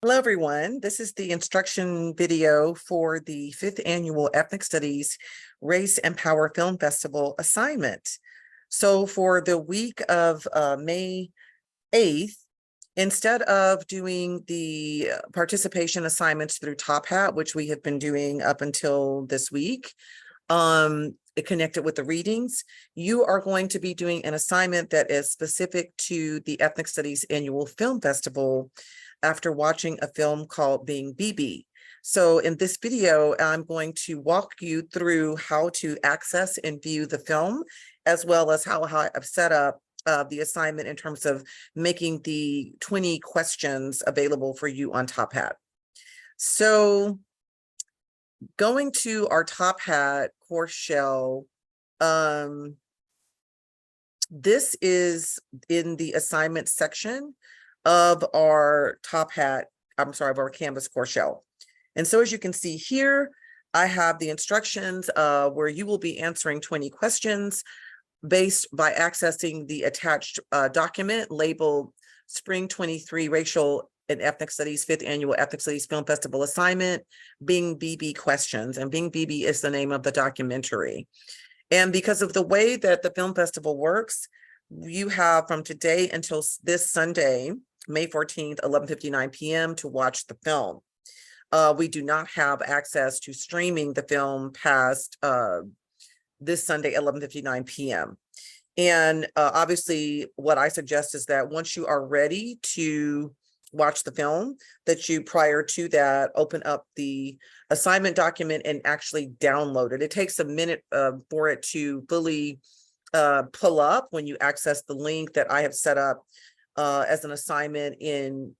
Hello, everyone. This is the instruction video for the 5th Annual Ethnic Studies Race and Power Film Festival assignment. So for the week of May 8th, instead of doing the participation assignments through Top Hat, which we have been doing up until this week, connected with the readings, you are going to be doing an assignment that is specific to the Ethnic Studies Annual Film Festival after watching a film called Being BB. So in this video, I'm going to walk you through how to access and view the film, as well as how I've set up the assignment in terms of making the 20 questions available for you on Top Hat. So going to our Top Hat course shell, this is in the assignment section of our of our Canvas course shell. And so as you can see here, I have the instructions where you will be answering 20 questions based by accessing the attached document labeled Spring 23 Racial and Ethnic Studies 5th Annual Ethnic Studies Film Festival Assignment, Being BB Questions. And Being BB is the name of the documentary. And because of the way that the film festival works, you have from today until this Sunday, May 14th, 11:59 p.m. to watch the film. We do not have access to streaming the film past this Sunday, 11:59 p.m. And obviously, what I suggest is that once you are ready to watch the film, that you prior to that open up the assignment document and actually download it. It takes a minute for it to fully pull up when you access the link that I have set up as an assignment on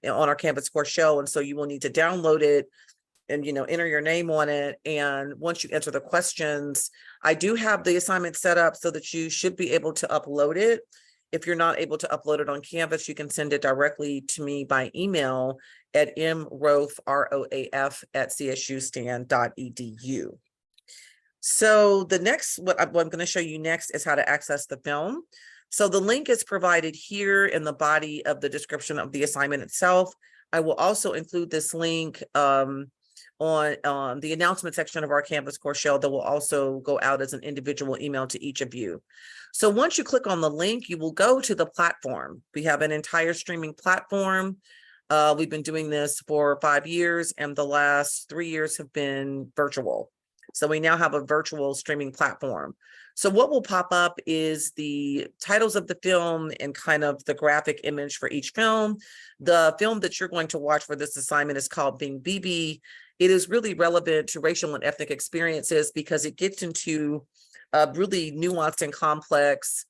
our Canvas course shell. And so you will need to download it and enter your name on it. And once you enter the questions, I do have the assignment set up so that you should be able to upload it. If you're not able to upload it on Canvas, you can send it directly to me by email at mroaf, ROAF, @csustan.edu. So what I'm going to show you next is how to access the film. So the link is provided here in the body of the description of the assignment itself. I will also include this link on the announcement section of our Canvas course shell that will also go out as an individual email to each of you. So once you click on the link, you will go to the platform. We have an entire streaming platform. We've been doing this for 5 years, and the last 3 years have been virtual. So we now have a virtual streaming platform. So what will pop up is the titles of the film and kind of the graphic image for each film. The film that you're going to watch for this assignment is called Being BB. It is really relevant to racial and ethnic experiences because it gets into a really nuanced and complex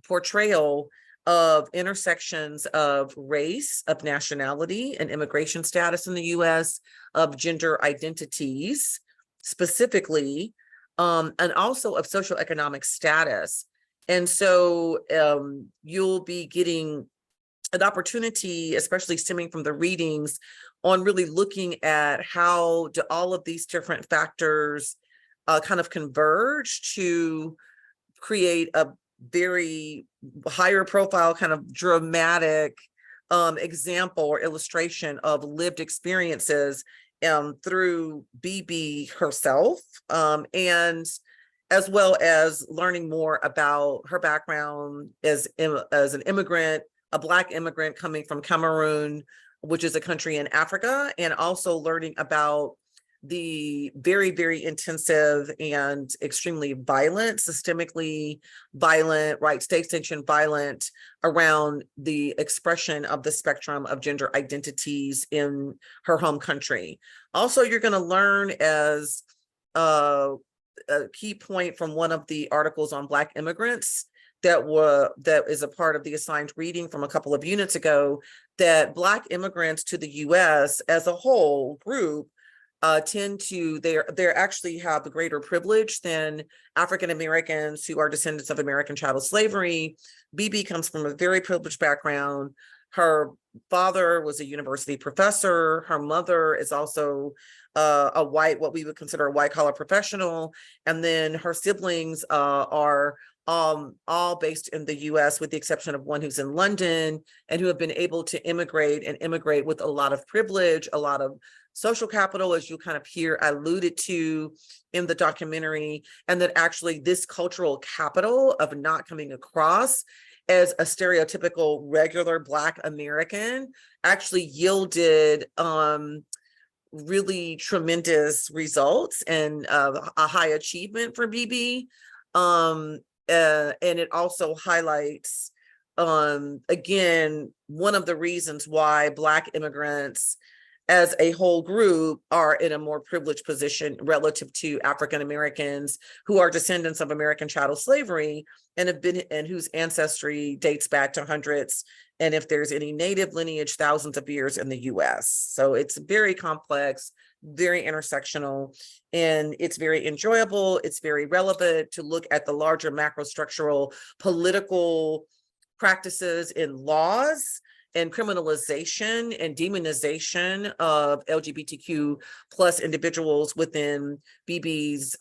portrayal of intersections of race, of nationality, and immigration status in the U.S., of gender identities specifically, and also of socioeconomic status. And so you'll be getting an opportunity, especially stemming from the readings, on really looking at how do all of these different factors kind of converge to create a very higher profile, kind of dramatic example or illustration of lived experiences through BB herself, and as well as learning more about her background as an immigrant, a Black immigrant coming from Cameroon, which is a country in Africa, and also learning about the very, very intensive and extremely violent, systemically violent, right, state sanctioned violent around the expression of the spectrum of gender identities in her home country. Also, you're going to learn as a key point from one of the articles on Black immigrants that is a part of the assigned reading from a couple of units ago, that Black immigrants to the US as a whole group they actually have a greater privilege than African Americans who are descendants of American chattel slavery. BB comes from a very privileged background. Her father was a university professor. Her mother is also what we would consider a white collar professional. And then her siblings are all based in the US, with the exception of one who's in London, and who have been able to immigrate with a lot of privilege, a lot of social capital, as you kind of hear alluded to in the documentary, and that actually this cultural capital of not coming across as a stereotypical regular Black American actually yielded really tremendous results and a high achievement for BB. And it also highlights, again, one of the reasons why Black immigrants as a whole group are in a more privileged position relative to African Americans who are descendants of American chattel slavery and have been, and whose ancestry dates back to hundreds, and if there's any native lineage, thousands of years in the US. So it's very complex, very intersectional, and it's very enjoyable. It's very relevant to look at the larger macro structural political practices in laws and criminalization and demonization of LGBTQ plus individuals within BB's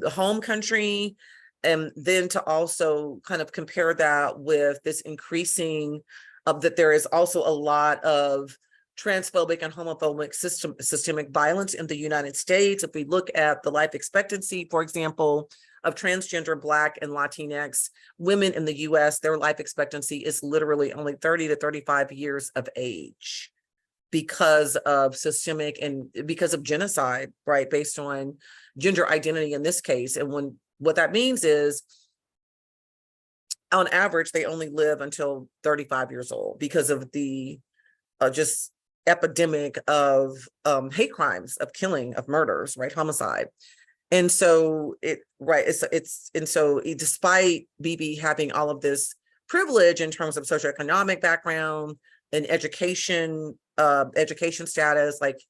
home country. And then to also kind of compare that with this increasing that there is also a lot of transphobic and homophobic systemic violence in the United States. If we look at the life expectancy, for example, of transgender Black and Latinx women in the US, their life expectancy is literally only 30 to 35 years of age because of systemic and because of genocide, right, based on gender identity in this case. And what that means is, on average, they only live until 35 years old because of the just epidemic of hate crimes, of killing, of murders, right, homicide. And so despite BB having all of this privilege in terms of socioeconomic background and education status, like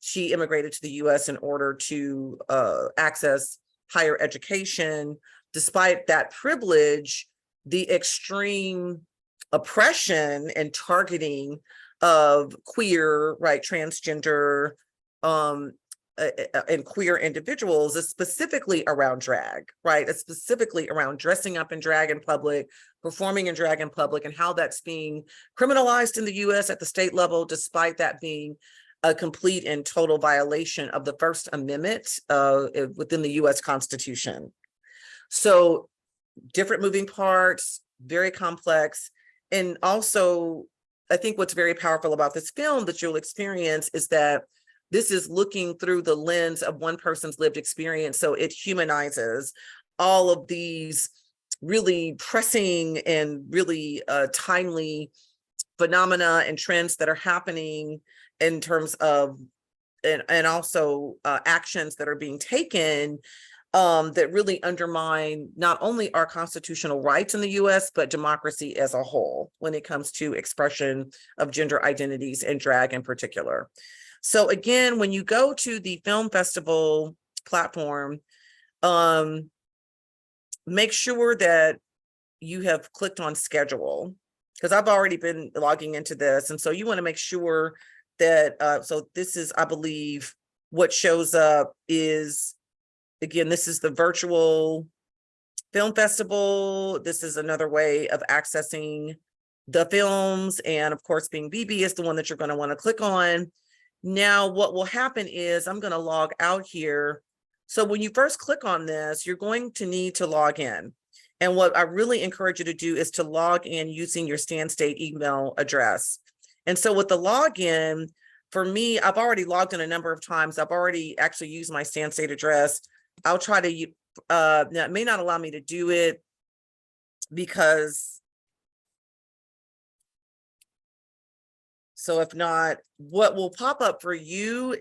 she immigrated to the US in order to access higher education. Despite that privilege, the extreme oppression and targeting of queer, right, transgender, and queer individuals is specifically around drag, right? It's specifically around dressing up in drag in public, performing in drag in public, and how that's being criminalized in the US at the state level, despite that being a complete and total violation of the First Amendment within the US Constitution. So different moving parts, very complex. And also, I think what's very powerful about this film that you'll experience is that this is looking through the lens of one person's lived experience. So it humanizes all of these really pressing and really timely phenomena and trends that are happening in terms of, and also actions that are being taken that really undermine not only our constitutional rights in the US, but democracy as a whole when it comes to expression of gender identities and drag in particular. So again, when you go to the film festival platform, make sure that you have clicked on schedule, because I've already been logging into this. And so you want to make sure that, so this is, I believe, what shows up is, again, this is the virtual film festival. This is another way of accessing the films. And of course, being BB is the one that you're going to want to click on. Now, what will happen is I'm going to log out here. So when you first click on this, you're going to need to log in. And what I really encourage you to do is to log in using your Stan State email address. And so with the login, for me, I've already logged in a number of times. I've already actually used my Stan State address. I'll try to, now it may not allow me to do it because, so if not, what will pop up for you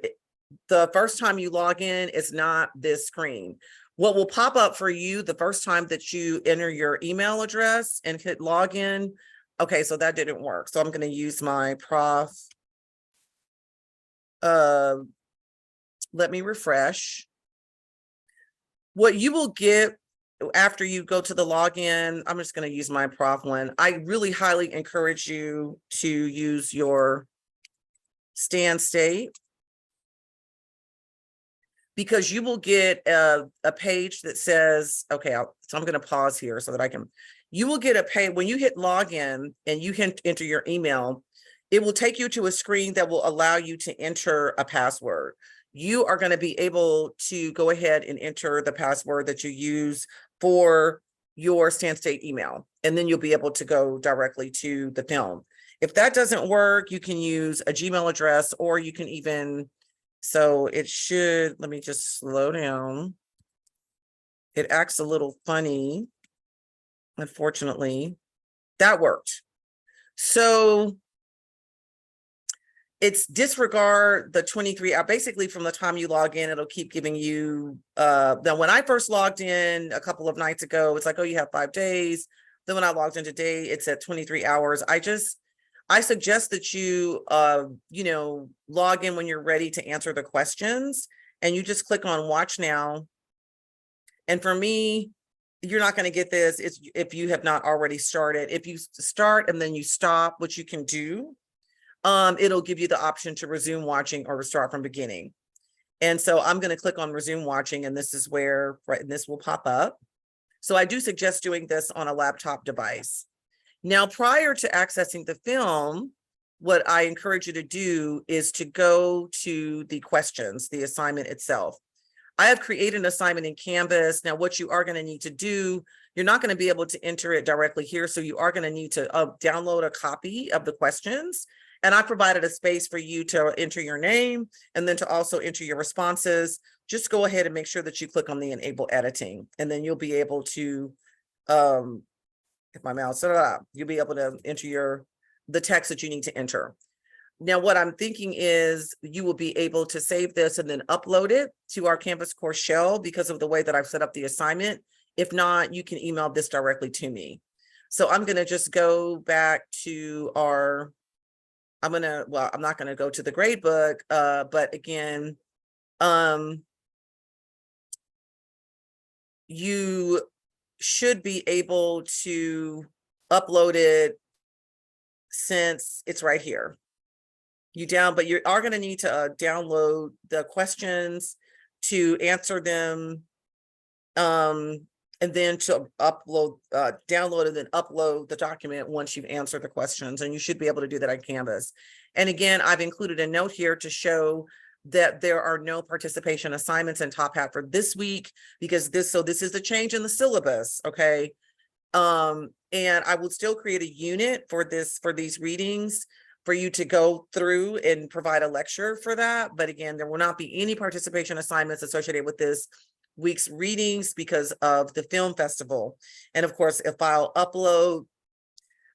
the first time you log in is not this screen. What will pop up for you the first time that you enter your email address and hit login, okay, so that didn't work. So I'm going to use my prof. Let me refresh. What you will get after you go to the login, I'm just going to use my prof one. I really highly encourage you to use your Stan State. because you will get a page that says, okay, so I'm going to pause here so that I can, you will get a page when you hit login and you enter your email, it will take you to a screen that will allow you to enter a password. You are going to be able to go ahead and enter the password that you use for your Stan State email, and then you'll be able to go directly to the film. If that doesn't work, you can use a Gmail address, or you can even, so it should, let me just slow down. It acts a little funny, unfortunately. That worked. So it's disregard the 23 hour, basically from the time you log in, it'll keep giving you, then when I first logged in a couple of nights ago, it's like, oh, you have 5 days. Then when I logged in today, it's at 23 hours. I suggest that you, log in when you're ready to answer the questions, and you just click on watch now. And for me, you're not going to get this if you have not already started. If you start and then you stop, which you can do, it'll give you the option to resume watching or start from beginning. And so I'm going to click on resume watching, and this is where, right, and this will pop up. So I do suggest doing this on a laptop device. Now, prior to accessing the film, what I encourage you to do is to go to the questions, the assignment itself. I have created an assignment in Canvas. Now, what you are going to need to do, you're not going to be able to enter it directly here. So you are going to need to download a copy of the questions. And I provided a space for you to enter your name and then to also enter your responses. Just go ahead and make sure that you click on the enable editing, and then you'll be able to, if my mouse, you'll be able to enter the text that you need to enter. Now, what I'm thinking is you will be able to save this and then upload it to our Canvas course shell because of the way that I've set up the assignment. If not, you can email this directly to me. So I'm going to just go back to our, I'm not going to go to the grade book, but again, you should be able to upload it since it's right here. But you are going to need to download the questions to answer them, and then to download and then upload the document once you've answered the questions, and you should be able to do that on Canvas. And again, I've included a note here to show that there are no participation assignments in Top Hat for this week, because this is the change in the syllabus, okay? And I will still create a unit for these readings for you to go through and provide a lecture for that. But again, there will not be any participation assignments associated with this week's readings because of the film festival. And of course, if I'll upload,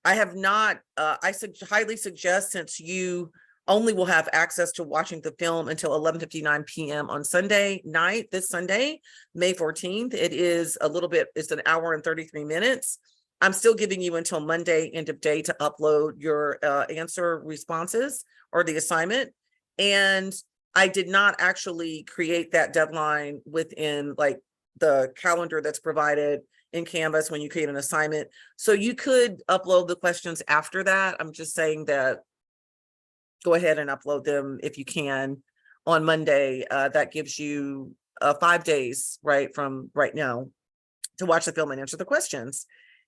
I have not, I highly suggest, since you only will have access to watching the film until 11:59 p.m. on Sunday night, this Sunday, May 14th, it's an hour and 33 minutes. I'm still giving you until Monday, end of day, to upload your answer responses or the assignment. And I did not actually create that deadline within like the calendar that's provided in Canvas when you create an assignment. So you could upload the questions after that. I'm just saying that go ahead and upload them if you can on Monday. That gives you 5 days, right, from right now to watch the film and answer the questions.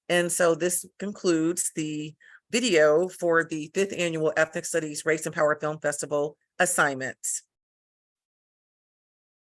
And so this concludes the video for the 5th annual Ethnic Studies Race and Power Film Festival assignments.